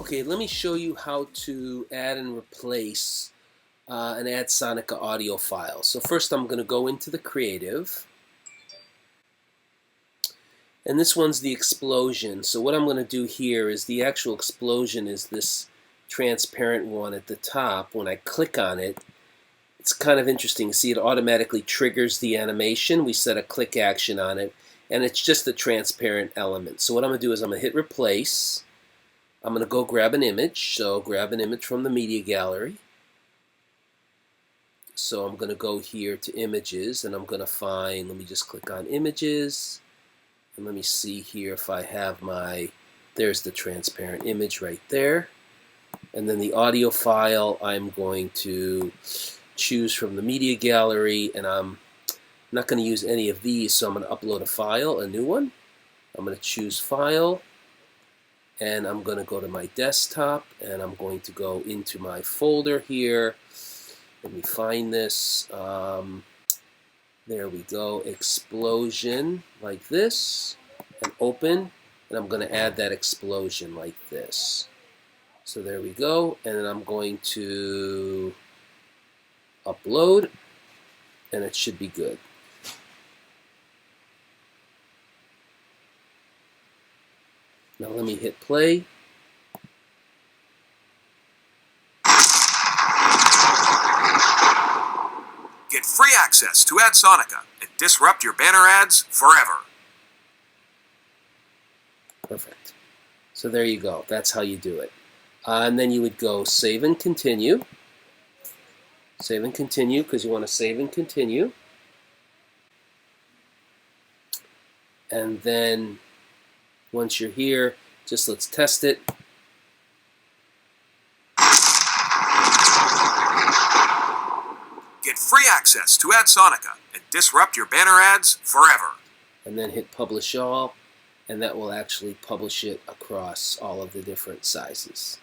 Okay, let me show you how to add and replace an Adsonica audio file. So first I'm going to go into the creative. And this one's the explosion. So what I'm going to do here is the actual explosion is this transparent one at the top. When I click on it, it's kind of interesting. See, it automatically triggers the animation. We set a click action on it, and it's just a transparent element. So what I'm going to do is I'm going to hit replace. I'm going to go grab an image. So grab an image from the media gallery. So I'm going to go here to images, and I'm going to find, let me just click on images. And let me see here if I have my, there's the transparent image right there. And then the audio file, I'm going to choose from the media gallery, and I'm not going to use any of these, so I'm going to upload a file, a new one. I'm going to choose File, and I'm going to go to my desktop, and I'm going to go into my folder here. Let me find this. There we go, explosion, like this, and open, and I'm going to add that explosion like this. So there we go, and then I'm going to upload, and it should be good. Now let me hit play. Get free access to Adsonica and disrupt your banner ads forever. Perfect. So there you go. That's how you do it. And then you would go save and continue. Save and continue because you want to save and continue. And then once you're here, just let's test it. Get free access to Adsonica and disrupt your banner ads forever. And then hit publish all, and that will actually publish it across all of the different sizes.